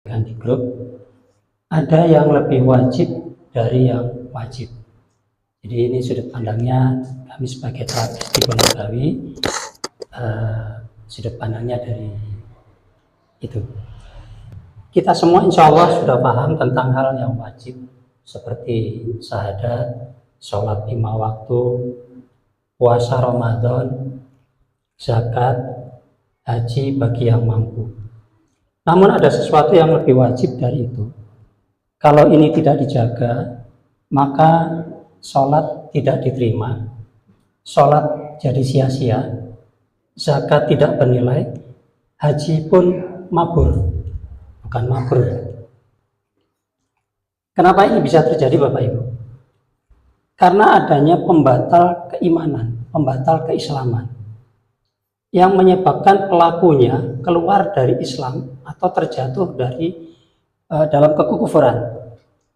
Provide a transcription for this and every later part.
di grup, ada yang lebih wajib dari yang wajib. Jadi ini sudut pandangnya kami sebagai terapis di Bonagawi, sudut pandangnya dari itu. Kita semua insya Allah sudah paham tentang hal yang wajib seperti syahadat, sholat 5 waktu, puasa Ramadan, zakat, haji bagi yang mampu. Namun ada sesuatu yang lebih wajib dari itu. Kalau ini tidak dijaga, maka sholat tidak diterima, sholat jadi sia-sia, zakat tidak bernilai, haji pun mabur, bukan mabur. Kenapa ini bisa terjadi Bapak Ibu? Karena adanya pembatal keimanan, pembatal keislaman, yang menyebabkan pelakunya keluar dari Islam atau terjatuh dari dalam kekufuran,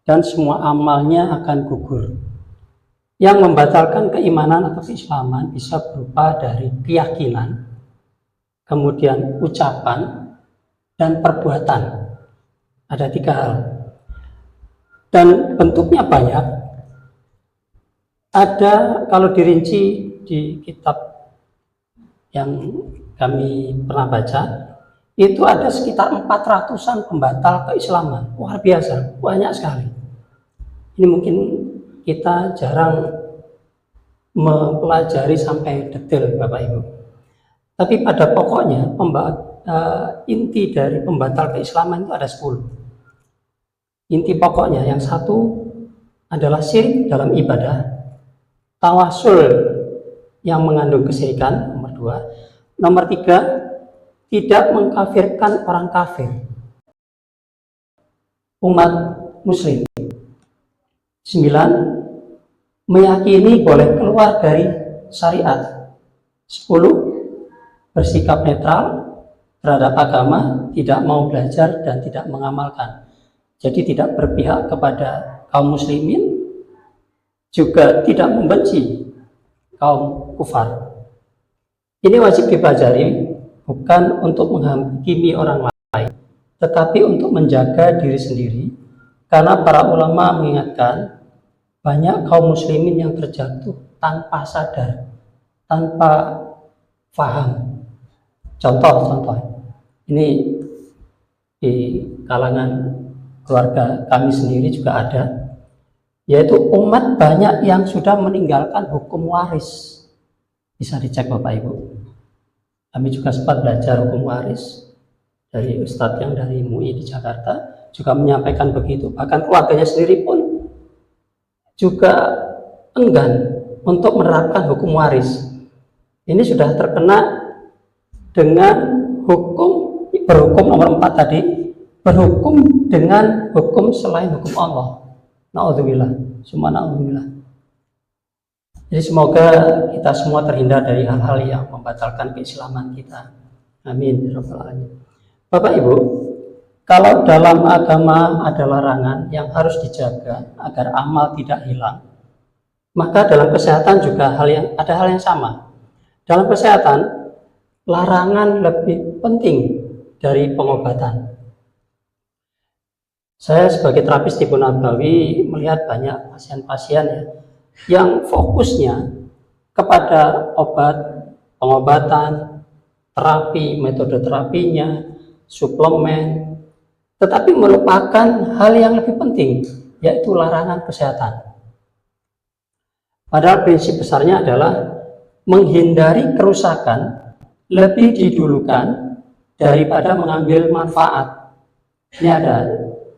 dan semua amalnya akan gugur. Yang membatalkan keimanan atau keislaman bisa berupa dari keyakinan, kemudian ucapan, dan perbuatan. Ada 3 hal. Dan bentuknya banyak. Ada, kalau dirinci di kitab yang kami pernah baca, itu ada sekitar 400-an pembatal keislaman. Luar biasa, banyak sekali. Ini mungkin kita jarang mempelajari sampai detail Bapak Ibu. Tapi pada pokoknya inti dari pembatal keislaman itu ada 10. Inti pokoknya yang satu adalah syirik dalam ibadah, tawasul yang mengandung kesyirikan, nomor 2. Nomor 3, tidak mengkafirkan orang kafir, umat muslim. 9, meyakini boleh keluar dari syariat. 10, bersikap netral terhadap agama, tidak mau belajar dan tidak mengamalkan. Jadi tidak berpihak kepada kaum muslimin, juga tidak membenci kaum kufar. Ini wajib dipelajari, bukan untuk menghakimi orang lain, tetapi untuk menjaga diri sendiri, karena para ulama mengingatkan banyak kaum muslimin yang terjatuh tanpa sadar, tanpa paham. Contoh, ini di kalangan keluarga kami sendiri juga ada, yaitu umat banyak yang sudah meninggalkan hukum waris. Bisa dicek Bapak Ibu. Kami juga sempat belajar hukum waris dari Ustadz yang dari MUI di Jakarta, juga menyampaikan begitu. Bahkan keluarganya sendiri pun juga enggan untuk menerapkan hukum waris. Ini sudah terkena dengan berhukum nomor 4 tadi, berhukum dengan hukum selain hukum Allah. Na'udzubillah, summa na'udzubillah. Jadi semoga kita semua terhindar dari hal-hal yang membatalkan keislaman kita. Amin ya rabbal alamin. Bapak Ibu, kalau dalam agama ada larangan yang harus dijaga agar amal tidak hilang, maka dalam kesehatan juga ada hal yang sama. Dalam kesehatan, larangan lebih penting dari pengobatan. Saya sebagai terapis di Bonagawi melihat banyak pasien-pasien yang fokusnya kepada obat, pengobatan, terapi, metode terapinya, suplemen, tetapi melupakan hal yang lebih penting, yaitu larangan kesehatan. Padahal prinsip besarnya adalah menghindari kerusakan lebih didulukan daripada mengambil manfaat. Ini ada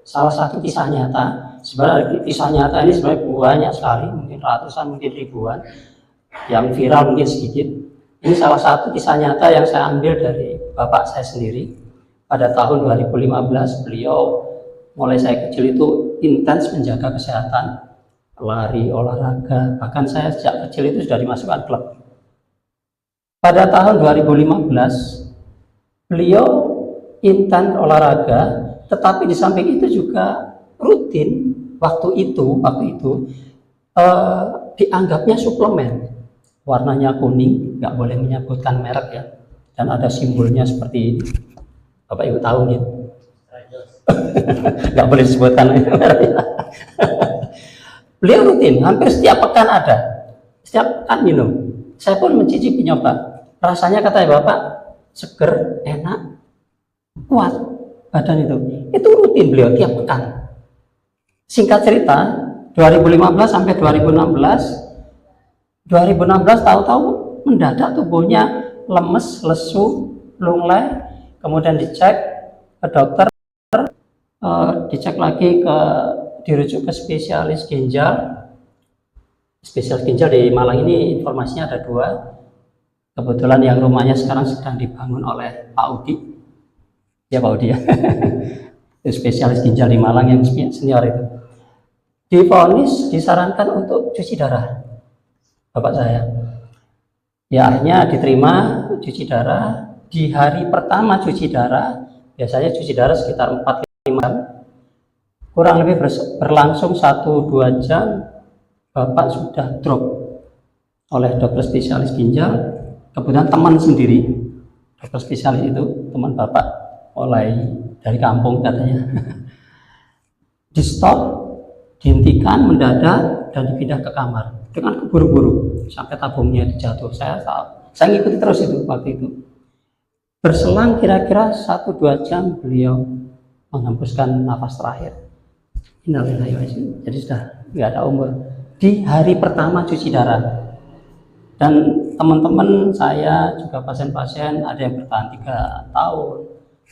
salah satu kisah nyata. Sebenarnya kisah nyata ini sebenarnya banyak sekali, mungkin ratusan, mungkin ribuan, yang viral mungkin sedikit. Ini salah satu kisah nyata yang saya ambil dari bapak saya sendiri. Pada tahun 2015 beliau, mulai saya kecil itu intens menjaga kesehatan, lari, olahraga, bahkan saya sejak kecil itu sudah dimasukkan klub. Pada tahun 2015 beliau intens olahraga, tetapi di samping itu juga rutin waktu itu dianggapnya suplemen, warnanya kuning, nggak boleh menyebutkan merek ya, dan ada simbolnya seperti ini. Bapak Ibu tahu gitu. Nggak boleh disebutkan. Beliau rutin, hampir setiap pekan ada, setiap pekan minum. Saya pun mencicipi, nyoba. Rasanya katanya Bapak seger, enak, kuat badan itu. Itu rutin beliau tiap pekan. Singkat cerita, 2015 sampai 2016 tahu-tahu mendadak tubuhnya lemes, lesu, lunglai, kemudian dicek ke dokter, dicek lagi dirujuk ke spesialis ginjal. Spesialis ginjal di Malang ini informasinya ada 2. Kebetulan yang rumahnya sekarang sedang dibangun oleh Pak Udi. Ya Pak Udi ya. Spesialis ginjal di Malang yang senior itu. Divonis, disarankan untuk cuci darah Bapak saya. Ya akhirnya diterima cuci darah. Di hari pertama cuci darah, biasanya cuci darah sekitar 4-5 jam. Kurang lebih berlangsung 1-2 jam, Bapak sudah drop oleh dokter spesialis ginjal. Kebetulan teman sendiri, dokter spesialis itu teman Bapak, mulai dari kampung katanya. Di stop, dihentikan mendadak dan dipindah ke kamar dengan keburu-buru sampai tabungnya itu jatuh. Saya ngikuti terus itu waktu itu. Berselang kira-kira 1-2 jam beliau menghembuskan nafas terakhir. Jadi sudah nggak ada umur. Di hari pertama cuci darah. Dan teman-teman saya juga pasien-pasien ada yang bertahan 3 tahun,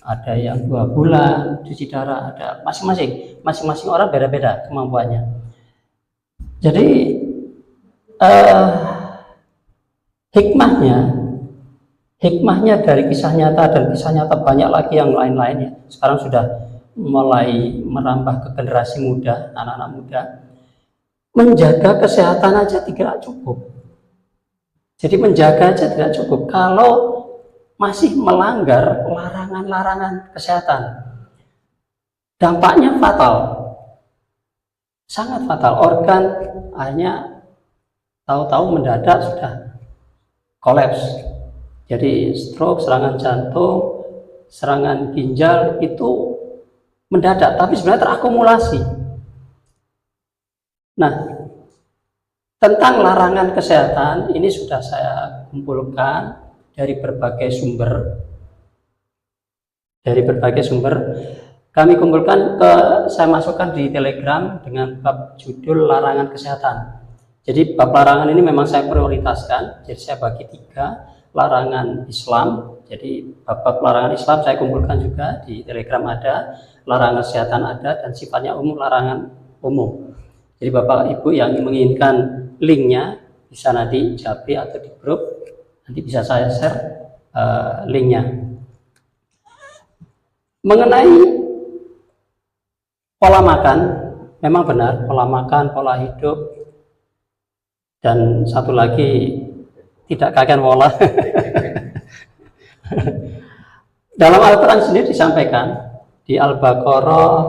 ada yang 2 bulan cuci darah, ada masing-masing orang beda-beda kemampuannya. Jadi hikmahnya dari kisah nyata, dan kisah nyata banyak lagi yang lain-lainnya. Sekarang sudah mulai merambah ke generasi muda, anak-anak muda. Menjaga kesehatan aja tidak cukup. Jadi menjaga aja tidak cukup kalau masih melanggar larangan-larangan kesehatan. Dampaknya fatal, sangat fatal. Organ hanya tahu-tahu mendadak sudah kolaps. Jadi stroke, serangan jantung, serangan ginjal itu mendadak, tapi sebenarnya terakumulasi. Nah, tentang larangan kesehatan ini sudah saya kumpulkan dari berbagai sumber. Kami kumpulkan saya masukkan di Telegram dengan bab judul larangan kesehatan. Jadi bab larangan ini memang saya prioritaskan, jadi saya bagi 3. Larangan Islam, jadi bab larangan Islam saya kumpulkan juga di Telegram ada, larangan kesehatan ada, dan sifatnya umum, larangan umum. Jadi Bapak Ibu yang menginginkan linknya bisa nanti japri atau di grup, nanti bisa saya share linknya. Mengenai pola makan, memang benar, pola makan, pola hidup, dan satu lagi tidak kakek pola. Dalam Al-Quran sendiri disampaikan di Al-Baqarah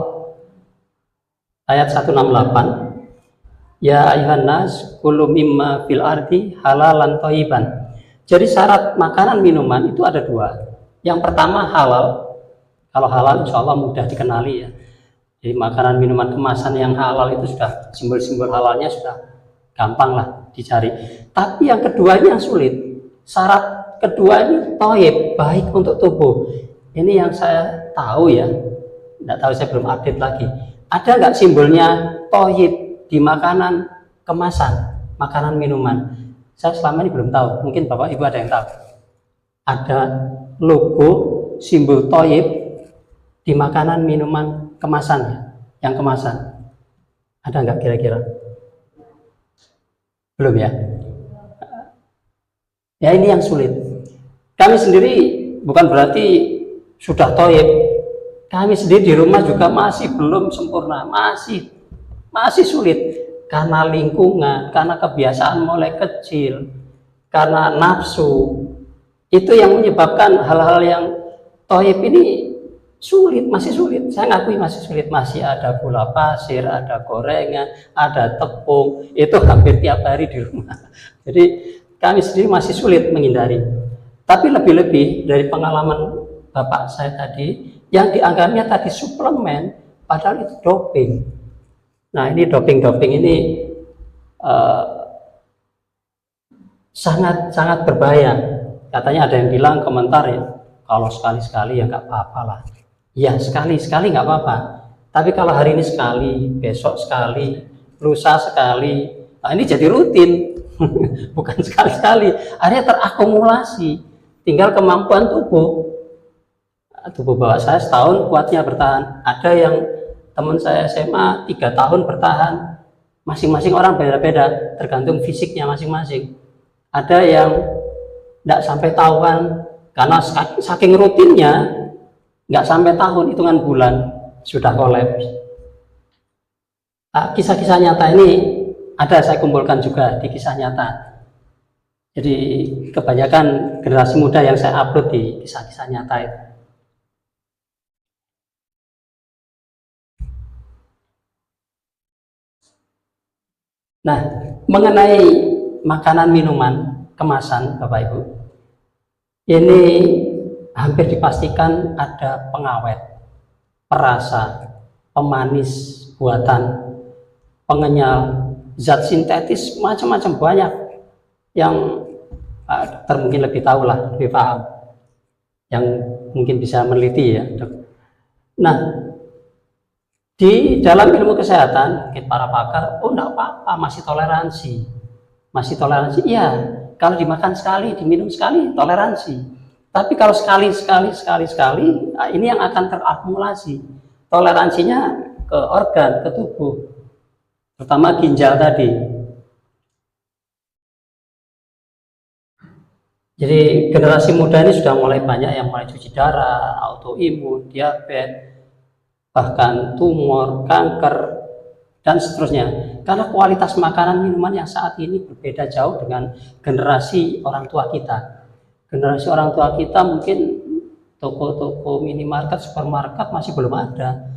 ayat 168, ya ayuhan nas kulu mimma fil ardi halalan thayyiban. Jadi syarat makanan minuman itu ada 2. Yang pertama halal. Kalau halal insya Allah mudah dikenali ya. Jadi makanan minuman kemasan yang halal itu sudah simbol-simbol halalnya sudah gampang lah dicari. Tapi yang kedua ini yang sulit. Syarat kedua ini thayyib, baik untuk tubuh. Ini yang saya tahu ya. Tidak tahu, saya belum update lagi. Ada nggak simbolnya thayyib di makanan kemasan, makanan minuman? Saya selama ini belum tahu, mungkin Bapak Ibu ada yang tahu. Ada logo simbol thayyib di makanan minuman kemasan, yang kemasan. Ada nggak kira-kira? Belum ya? Ya ini yang sulit. Kami sendiri bukan berarti sudah thayyib. Kami sendiri di rumah juga masih belum sempurna, masih sulit karena lingkungan, karena kebiasaan mulai kecil, karena nafsu. Itu yang menyebabkan hal-hal yang thayyib ini sulit, masih sulit. Saya ngakui masih sulit, masih ada gula pasir, ada gorengan, ada tepung, itu hampir tiap hari di rumah. Jadi kami sendiri masih sulit menghindari. Tapi lebih-lebih dari pengalaman Bapak saya tadi, yang dianggapnya tadi suplemen, padahal itu doping. Nah, ini doping ini sangat berbahaya. Katanya ada yang bilang komentar ya, kalau sekali-sekali ya nggak apa-apa lah. Ya sekali-sekali nggak apa-apa. Tapi kalau hari ini sekali, besok sekali, lusa sekali, nah ini jadi rutin. Bukan sekali-sekali. Akhirnya terakumulasi. Tinggal kemampuan tubuh bapak saya setahun kuatnya bertahan. Ada yang teman saya SMA 3 tahun bertahan. Masing-masing orang beda-beda, tergantung fisiknya masing-masing. Ada yang tidak sampai tahunan karena saking rutinnya, nggak sampai tahun, hitungan bulan sudah kolaps. Kisah-kisah nyata ini ada saya kumpulkan juga di kisah nyata. Jadi kebanyakan generasi muda yang saya upload di kisah-kisah nyata itu. Nah, mengenai makanan minuman kemasan Bapak Ibu, ini hampir dipastikan ada pengawet, perasa, pemanis buatan, pengenyal, zat sintetis, macam-macam banyak yang mungkin lebih tahu lah, lebih paham, yang mungkin bisa meneliti ya. Nah, di dalam ilmu kesehatan, para pakar, oh enggak apa-apa, masih toleransi, iya, kalau dimakan sekali, diminum sekali, toleransi. Tapi kalau sekali, ini yang akan terakumulasi. Toleransinya ke organ, ke tubuh, terutama ginjal tadi. Jadi generasi muda ini sudah mulai banyak yang mulai cuci darah, autoimun, diabetes, bahkan tumor, kanker, dan seterusnya. Karena kualitas makanan minuman yang saat ini berbeda jauh dengan generasi orang tua kita. Generasi orang tua kita mungkin toko-toko minimarket, supermarket masih belum ada.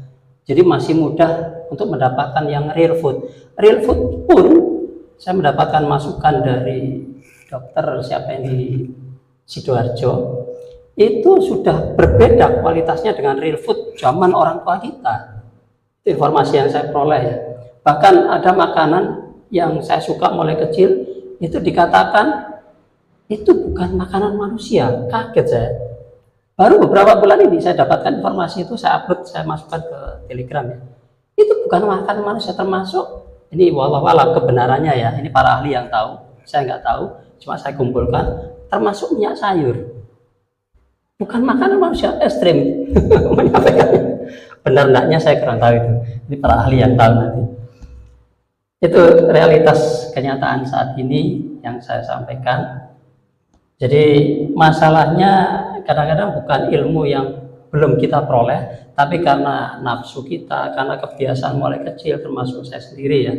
Jadi masih mudah untuk mendapatkan yang real food. Real food pun saya mendapatkan masukan dari dokter siapa yang di Sidoarjo, itu sudah berbeda kualitasnya dengan real food zaman orang tua kita. Itu informasi yang saya peroleh ya. Bahkan ada makanan yang saya suka mulai kecil, itu dikatakan itu bukan makanan manusia. Kaget saya. Baru beberapa bulan ini saya dapatkan informasi itu, saya upload, saya masukkan ke Telegram ya. Itu bukan makanan manusia, termasuk ini wallahualam kebenarannya ya. Ini para ahli yang tahu, saya nggak tahu, cuma saya kumpulkan, termasuk minyak sayur. Bukan makanan manusia, ekstrim menyampaikan. Benar enggaknya saya kurang tahu itu. Ini para ahli yang tahu nanti. Itu realitas kenyataan saat ini yang saya sampaikan. Jadi masalahnya kadang-kadang bukan ilmu yang belum kita peroleh, tapi karena nafsu kita, karena kebiasaan mulai kecil, termasuk saya sendiri ya.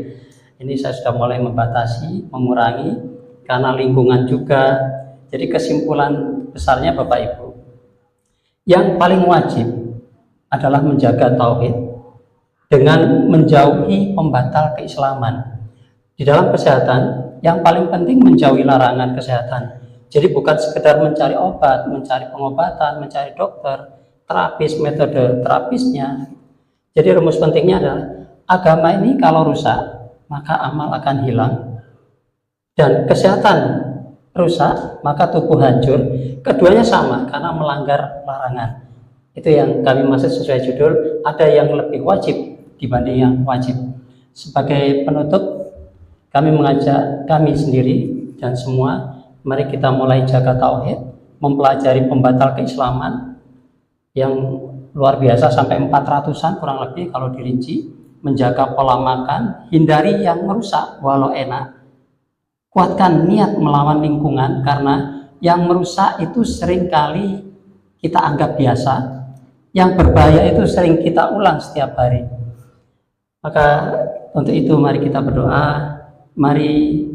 Ini saya sudah mulai membatasi, mengurangi, karena lingkungan juga. Jadi kesimpulan besarnya Bapak Ibu, yang paling wajib adalah menjaga tauhid dengan menjauhi pembatal keislaman. Di dalam kesehatan, yang paling penting menjauhi larangan kesehatan. Jadi bukan sekedar mencari obat, mencari pengobatan, mencari dokter, terapis, metode terapisnya. Jadi rumus pentingnya adalah agama ini kalau rusak, maka amal akan hilang. Dan kesehatan rusak, maka tubuh hancur. Keduanya sama karena melanggar larangan. Itu yang kami maksud sesuai judul, ada yang lebih wajib dibanding yang wajib. Sebagai penutup, kami mengajak kami sendiri dan semua, mari kita mulai jaga tauhid, mempelajari pembatal keislaman yang luar biasa sampai 400-an kurang lebih kalau dirinci, menjaga pola makan, hindari yang merusak walau enak. Kuatkan niat melawan lingkungan, karena yang merusak itu seringkali kita anggap biasa, yang berbahaya itu sering kita ulang setiap hari. Maka untuk itu mari kita berdoa, mari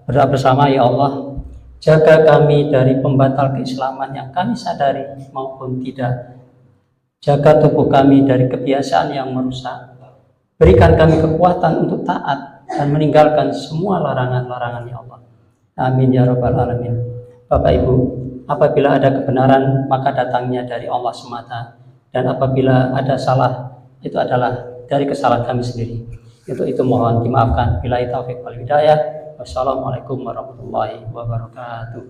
berdoa bersama. Ya Allah, jaga kami dari pembatal keislaman yang kami sadari maupun tidak. Jaga tubuh kami dari kebiasaan yang merusak. Berikan kami kekuatan untuk taat dan meninggalkan semua larangan-larangan ya Allah. Amin ya rabbal alamin. Bapak Ibu, apabila ada kebenaran maka datangnya dari Allah semata, dan apabila ada salah itu adalah dari kesalahan kami sendiri. Untuk itu mohon dimaafkan. Billahi taufiq wal hidayah. Wassalamualaikum warahmatullahi wabarakatuh.